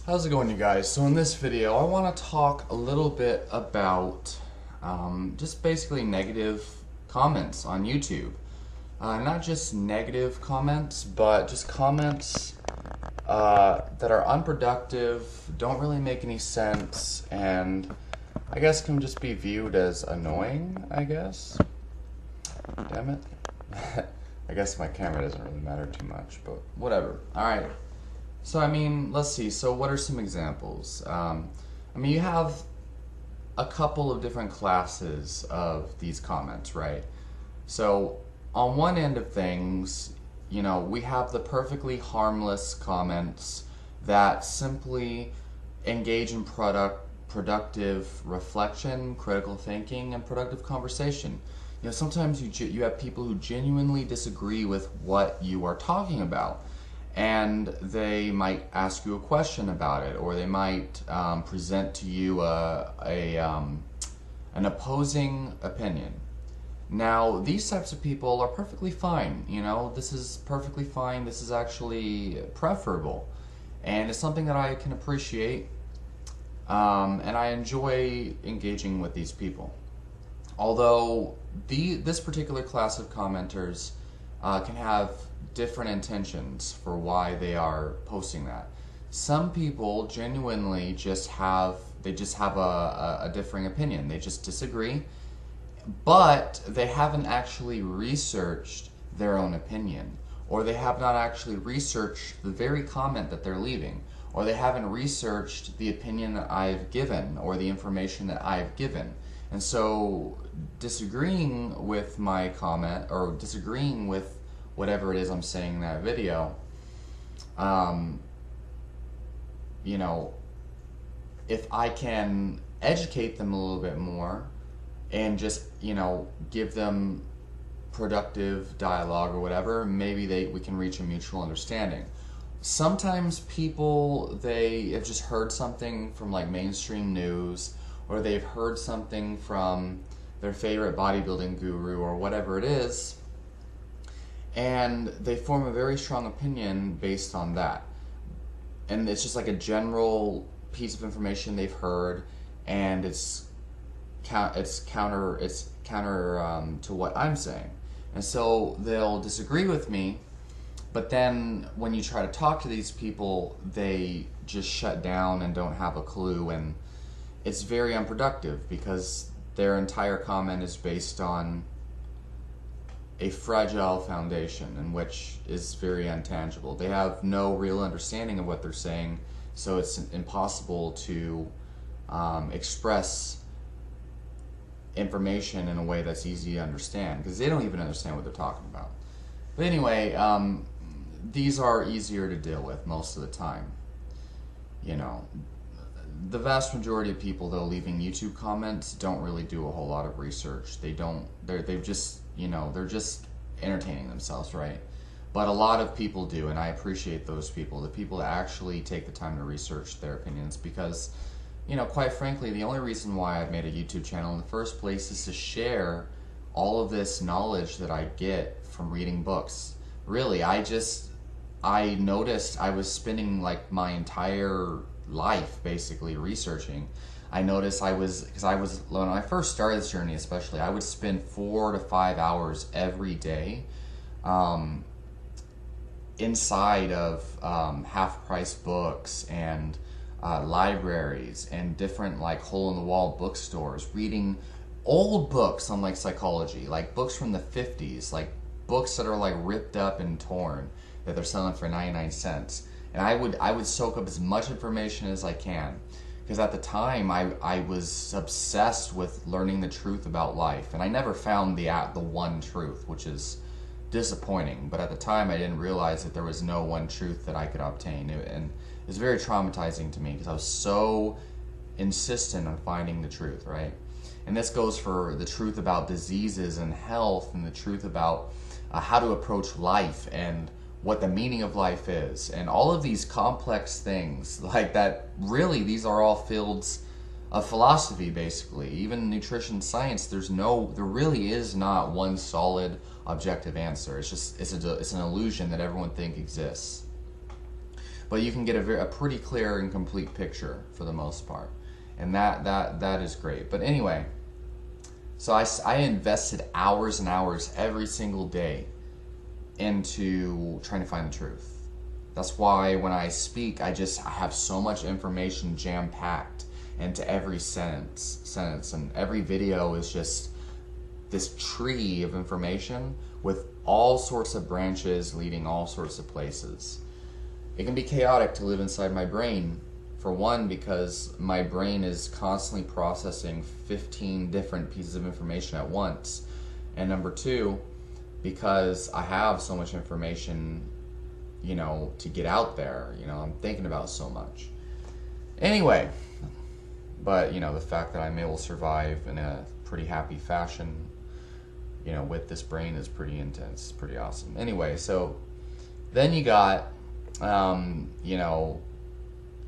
How's it going, you guys? So in this video I want to talk a little bit about just basically negative comments on YouTube. Not just negative comments, but just comments that are unproductive, don't really make any sense, and I guess can just be viewed as annoying, I guess. Damn it. I guess my camera doesn't really matter too much, but whatever. Alright. So, let's see. So, what are some examples? You have a couple of different classes of these comments, right? So, on one end of things, we have the perfectly harmless comments that simply engage in productive reflection, critical thinking, and productive conversation. Sometimes you have people who genuinely disagree with what you are talking about, and they might ask you a question about it, or they might present to you an opposing opinion. Now, these types of people are perfectly fine. This is perfectly fine. This is actually preferable, and it's something that I can appreciate, and I enjoy engaging with these people. Although this particular class of commenters can have different intentions for why they are posting that. Some people genuinely just have a differing opinion. They just disagree, but they haven't actually researched their own opinion, or they have not actually researched the very comment that they're leaving, or they haven't researched the opinion that I've given or the information that I've given. And so disagreeing with my comment, or disagreeing with whatever it is I'm saying in that video, if I can educate them a little bit more and just, give them productive dialogue or whatever, maybe we can reach a mutual understanding. Sometimes people, they have just heard something from like mainstream news, or they've heard something from their favorite bodybuilding guru or whatever it is, and they form a very strong opinion based on that. And it's just like a general piece of information they've heard, and it's counter to what I'm saying. And so they'll disagree with me, but then when you try to talk to these people, they just shut down and don't have a clue, and it's very unproductive because their entire comment is based on a fragile foundation, in which is very intangible. They have no real understanding of what they're saying, so it's impossible to express information in a way that's easy to understand, because they don't even understand what they're talking about. But anyway, these are easier to deal with most of the time. The vast majority of people, though, leaving YouTube comments don't really do a whole lot of research. They're just entertaining themselves, right? But a lot of people do, and I appreciate those people, the people that actually take the time to research their opinions, because, quite frankly, the only reason why I've made a YouTube channel in the first place is to share all of this knowledge that I get from reading books. Really, I noticed I was spending like my entire life basically researching. I noticed when I first started this journey especially, I would spend 4 to 5 hours every day inside of half-price books and libraries and different like hole-in-the-wall bookstores, reading old books on like psychology, like books from the 50s, like books that are like ripped up and torn that they're selling for 99 cents. And I would soak up as much information as I can, because at the time I was obsessed with learning the truth about life, and I never found the one truth, which is disappointing. But at the time I didn't realize that there was no one truth that I could obtain, and it's very traumatizing to me because I was so insistent on finding the truth, right? And this goes for the truth about diseases and health, and the truth about how to approach life, and what the meaning of life is, and all of these complex things like that. Really, these are all fields of philosophy, basically. Even nutrition science, there really is not one solid objective answer. It's an illusion that everyone thinks exists. but you can get a pretty clear and complete picture for the most part, and that is great. But anyway, so I invested hours and hours every single day into trying to find the truth. That's why when I speak, I have so much information jam-packed into every sentence, and every video is just this tree of information with all sorts of branches leading all sorts of places. It can be chaotic to live inside my brain, for one, because my brain is constantly processing 15 different pieces of information at once, and number two, because I have so much information, you know, to get out there. You know, I'm thinking about so much. Anyway, but, you know, the fact that I'm able to survive in a pretty happy fashion, you know, with this brain is pretty intense, pretty awesome. Anyway, so then you got, you know,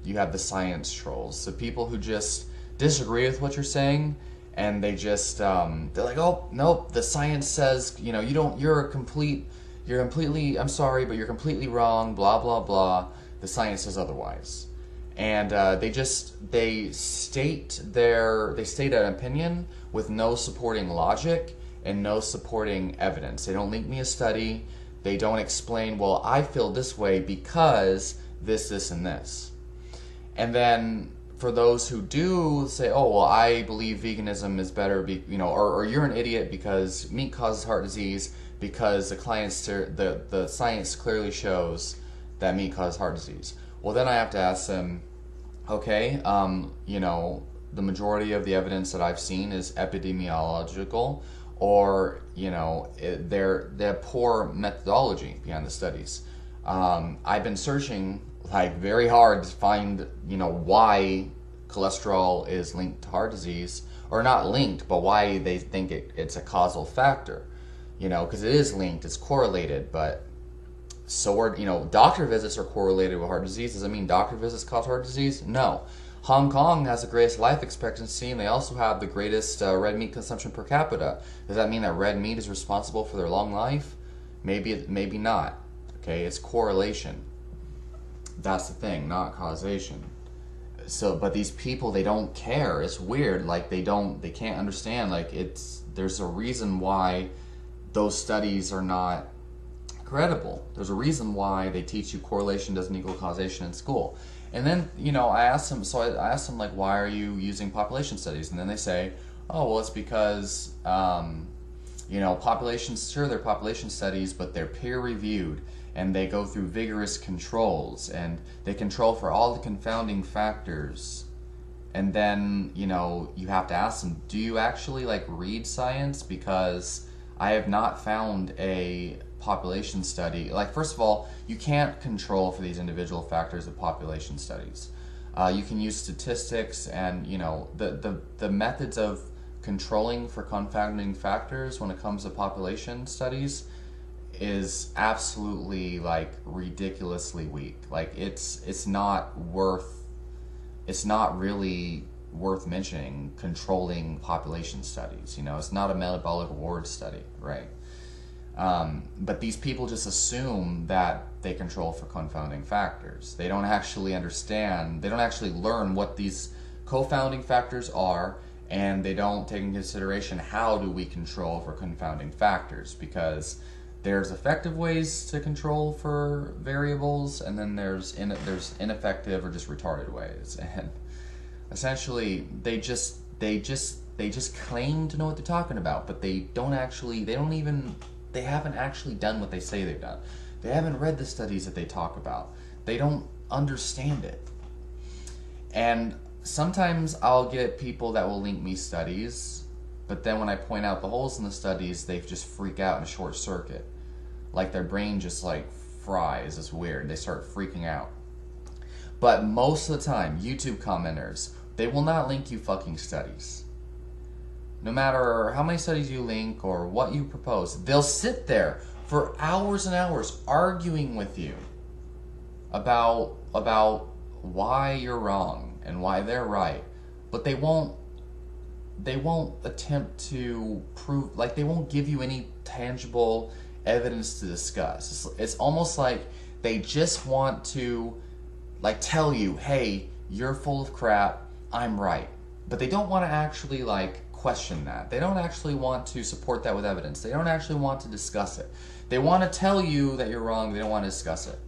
you have the science trolls. So people who just disagree with what you're saying, and they just, they're like, oh, nope, the science says, you know, you're completely, I'm sorry, but you're completely wrong, blah, blah, blah. The science says otherwise. And they state an opinion with no supporting logic and no supporting evidence. They don't link me a study. They don't explain, well, I feel this way because this, and this. And then for those who do say, oh, well, I believe veganism is better, you know, or you're an idiot because meat causes heart disease, because the science clearly shows that meat causes heart disease. Well, then I have to ask them, okay, you know, the majority of the evidence that I've seen is epidemiological, or, you know, they're poor methodology behind the studies. I've been searching like very hard to find, you know, why cholesterol is linked to heart disease, or not linked, but why they think it's a causal factor. You know, because it is linked, it's correlated, but so are, you know, doctor visits are correlated with heart disease. Does that mean doctor visits cause heart disease? No. Hong Kong has the greatest life expectancy, and they also have the greatest red meat consumption per capita. Does that mean that red meat is responsible for their long life? Maybe not. Okay, it's correlation. That's the thing, not causation. So, but these people, they don't care. It's weird. Like they can't understand. Like there's a reason why those studies are not credible. There's a reason why they teach you correlation doesn't equal causation in school. And then, you know, I asked them, like, why are you using population studies? And then they say, oh, well, it's because, you know, they're population studies, but they're peer-reviewed, and they go through vigorous controls, and they control for all the confounding factors. And then, you know, you have to ask them, do you actually, like, read science? Because I have not found a population study. Like, first of all, you can't control for these individual factors of population studies. You can use statistics, and, you know, the methods of controlling for confounding factors when it comes to population studies is absolutely, like, ridiculously weak. Like, it's not really worth mentioning controlling population studies. You know, it's not a metabolic reward study, right? But these people just assume that they control for confounding factors. They don't actually understand, they don't actually learn what these confounding factors are, and they don't take into consideration how do we control for confounding factors, because there's effective ways to control for variables, and then there's ineffective or just retarded ways. And essentially, they claim to know what they're talking about, but they haven't actually done what they say they've done. They haven't read the studies that they talk about. They don't understand it. And sometimes I'll get people that will link me studies, but then when I point out the holes in the studies, they just freak out in a short circuit. Like their brain just like fries. It's weird. They start freaking out. But most of the time, YouTube commenters, they will not link you fucking studies. No matter how many studies you link or what you propose, they'll sit there for hours and hours arguing with you about why you're wrong and why they're right. But they won't attempt to prove, like they won't give you any tangible evidence to discuss. It's almost like they just want to like tell you, hey, you're full of crap, I'm right. But they don't want to actually like question that. They don't actually want to support that with evidence. They don't actually want to discuss it. They want to tell you that you're wrong, they don't want to discuss it.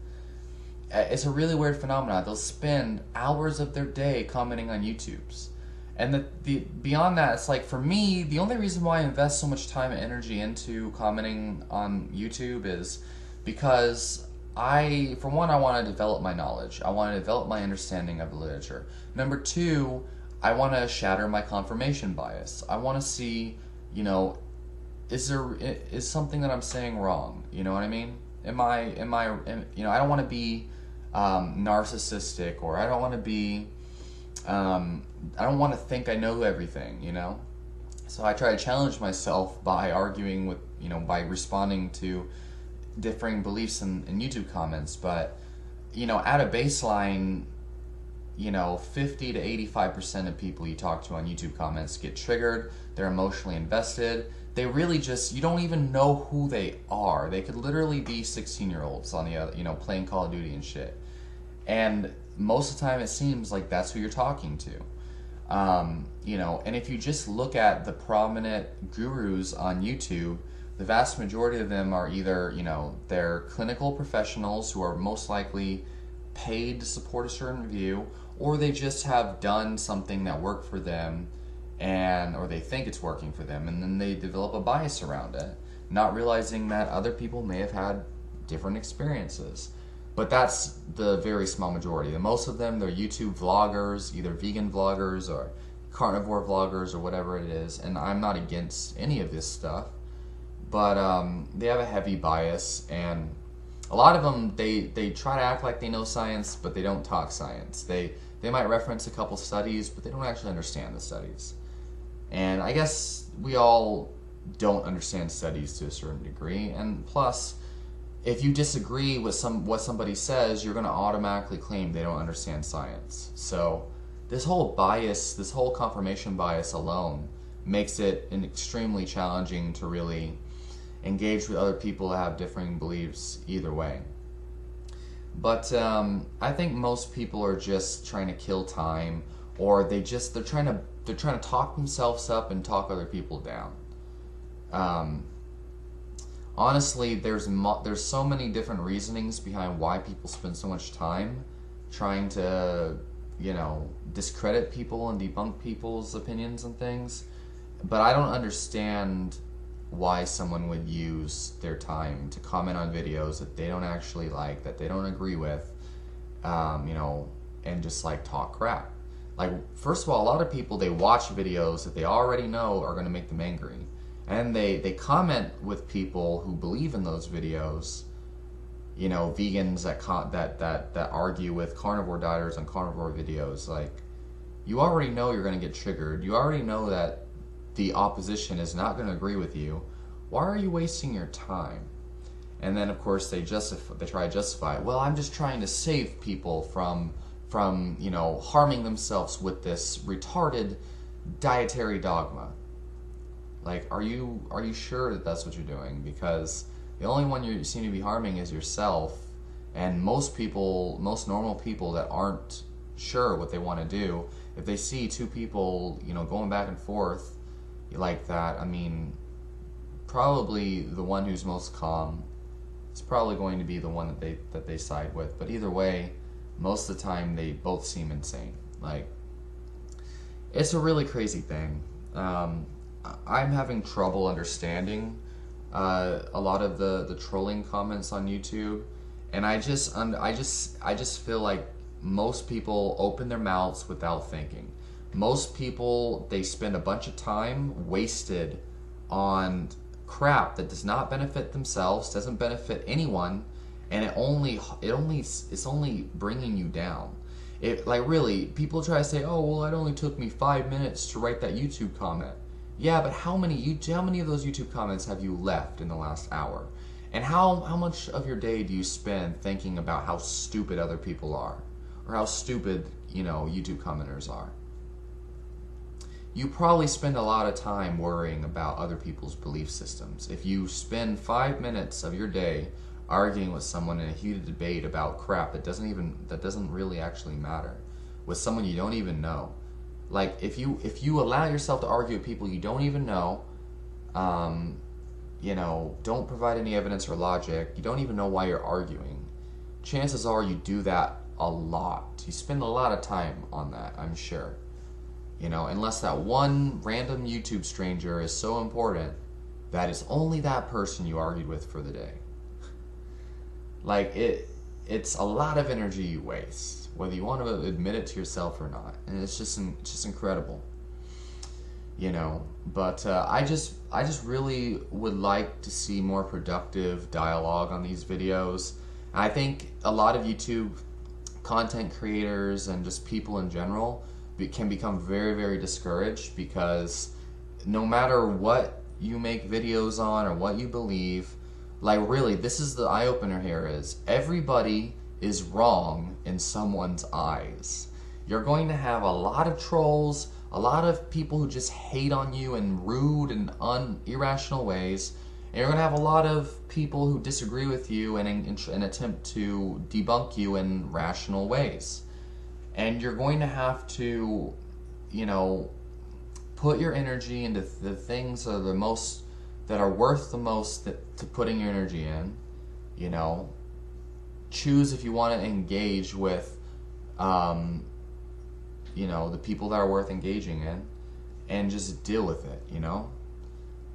It's a really weird phenomenon. They'll spend hours of their day commenting on YouTubes. And the beyond that, it's like, for me, the only reason why I invest so much time and energy into commenting on YouTube is because for one, I want to develop my knowledge. I want to develop my understanding of the literature. Number two, I want to shatter my confirmation bias. I want to see, is something that I'm saying wrong? You know what I mean? I don't want to be narcissistic, or I don't want to be, I don't want to think I know everything, So I try to challenge myself by arguing with, by responding to differing beliefs in YouTube comments. But, at a baseline, 50 to 85% of people you talk to on YouTube comments get triggered. They're emotionally invested. They really you don't even know who they are. They could literally be 16-year-olds on the other, playing Call of Duty and shit. And most of the time it seems like that's who you're talking to. And if you just look at the prominent gurus on YouTube, the vast majority of them are either, they're clinical professionals who are most likely paid to support a certain view, or they just have done something that worked for them, or they think it's working for them, and then they develop a bias around it, not realizing that other people may have had different experiences. But that's the very small majority. And most of them, they're YouTube vloggers, either vegan vloggers or carnivore vloggers or whatever it is. And I'm not against any of this stuff, but they have a heavy bias, and a lot of them, they try to act like they know science, but they don't talk science. They might reference a couple studies, but they don't actually understand the studies. And I guess we all don't understand studies to a certain degree. And plus, if you disagree with what somebody says, you're going to automatically claim they don't understand science. So this whole bias, this whole confirmation bias alone makes it extremely challenging to really engage with other people that have differing beliefs either way. But I think most people are just trying to kill time, or they're trying to talk themselves up and talk other people down. Honestly, there's so many different reasonings behind why people spend so much time trying to, discredit people and debunk people's opinions and things. But I don't understand why someone would use their time to comment on videos that they don't actually like, that they don't agree with, and just talk crap. First of all, a lot of people, they watch videos that they already know are going to make them angry. And they comment with people who believe in those videos, vegans that argue with carnivore dieters on carnivore videos. You already know you're going to get triggered. You already know that the opposition is not going to agree with you. Why are you wasting your time? And then, of course, they try to justify it. Well, I'm just trying to save people from harming themselves with this retarded dietary dogma. Are you sure that that's what you're doing? Because the only one you seem to be harming is yourself. And most normal people that aren't sure what they want to do, if they see two people, going back and forth like that, probably the one who's most calm is probably going to be the one that they side with. But either way, most of the time they both seem insane. It's a really crazy thing. I'm having trouble understanding a lot of the trolling comments on YouTube, and I just feel like most people open their mouths without thinking. Most people, they spend a bunch of time wasted on crap that does not benefit themselves, doesn't benefit anyone, and it's only bringing you down. Really, people try to say, oh well, it only took me 5 minutes to write that YouTube comment. Yeah, but how many of those YouTube comments have you left in the last hour? And how much of your day do you spend thinking about how stupid other people are, or how stupid YouTube commenters are? You probably spend a lot of time worrying about other people's belief systems. If you spend 5 minutes of your day arguing with someone in a heated debate about crap that doesn't really actually matter, with someone you don't even know. Like, if you allow yourself to argue with people you don't even know, don't provide any evidence or logic, you don't even know why you're arguing, chances are you do that a lot. You spend a lot of time on that, I'm sure. Unless that one random YouTube stranger is so important that it's only that person you argued with for the day. Like, it's a lot of energy you waste, whether you want to admit it to yourself or not. And it's just incredible. But I just really would like to see more productive dialogue on these videos. I think a lot of YouTube content creators and just people in general can become very, very discouraged, because no matter what you make videos on or what you believe, like, really, this is the eye-opener here, is everybody is wrong in someone's eyes. You're going to have a lot of trolls, a lot of people who just hate on you in rude and irrational ways, and you're going to have a lot of people who disagree with you and attempt to debunk you in rational ways. And you're going to have to, put your energy into the things that are worth the most to putting your energy in. Choose if you want to engage with, the people that are worth engaging in, and just deal with it,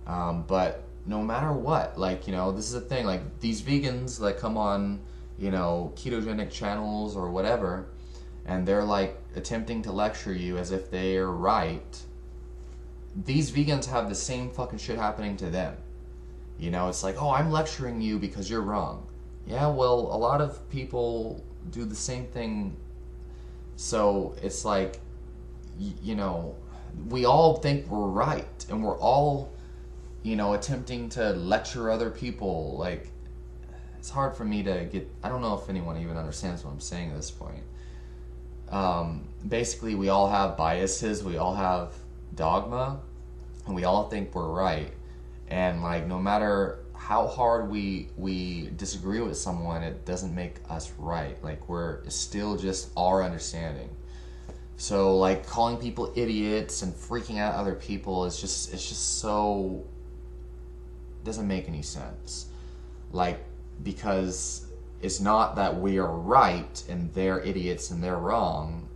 But no matter what, this is the thing, like, these vegans that come on, ketogenic channels or whatever, and they're like attempting to lecture you as if they're right. These vegans have the same fucking shit happening to them. It's like, oh, I'm lecturing you because you're wrong. Yeah, well, a lot of people do the same thing. So it's like, we all think we're right, and we're all, attempting to lecture other people. Like, it's hard for me to get, I don't know if anyone even understands what I'm saying at this point. Basically, we all have biases, we all have dogma, and we all think we're right. And, like, no matter how hard we disagree with someone, it doesn't make us right. Like, we're still just our understanding. So, like, calling people idiots and freaking out other people is just, it's just so, doesn't make any sense. Like, because it's not that we are right and they're idiots and they're wrong.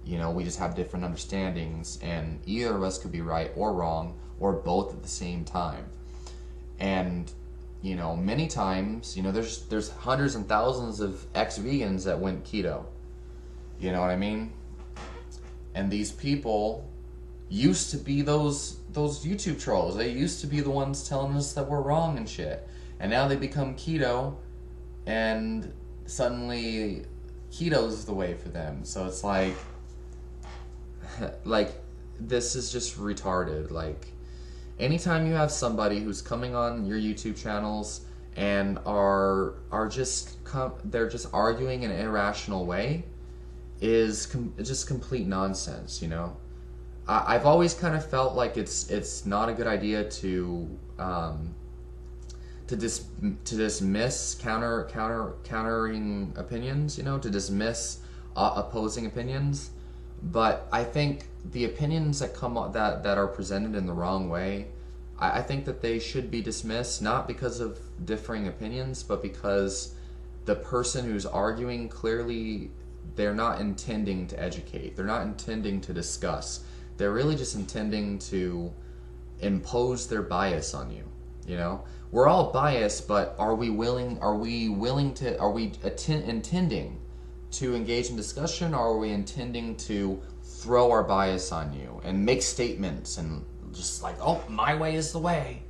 We just have different understandings, and either of us could be right or wrong, or both at the same time. And, many times, there's hundreds and thousands of ex-vegans that went keto. You know what I mean? And these people used to be those YouTube trolls. They used to be the ones telling us that we're wrong and shit. And now they become keto, and suddenly keto's the way for them. So it's like this is just retarded. Like, anytime you have somebody who's coming on your YouTube channels and they're just arguing in an irrational way, is just complete nonsense. I've always kind of felt like it's not a good idea to dismiss countering opinions, to dismiss opposing opinions. But I think the opinions that that are presented in the wrong way, I think that they should be dismissed, not because of differing opinions, but because the person who's arguing, clearly they're not intending to educate, they're not intending to discuss, they're really just intending to impose their bias on you. We're all biased, but are we intending to engage in discussion, or are we intending to throw our bias on you and make statements and just like, oh, my way is the way?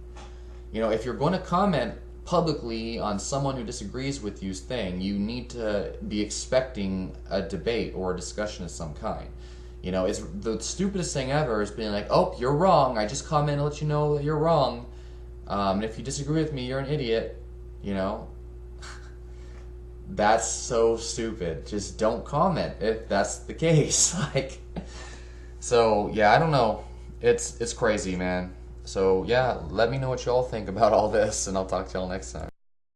If you're going to comment publicly on someone who disagrees with you's thing, you need to be expecting a debate or a discussion of some kind. It's the stupidest thing ever is being like, oh, you're wrong, I just comment to let you know that you're wrong. And if you disagree with me, you're an idiot. That's so stupid. Just don't comment if that's the case. So yeah, I don't know. It's crazy, man. So yeah, let me know what y'all think about all this, and I'll talk to y'all next time.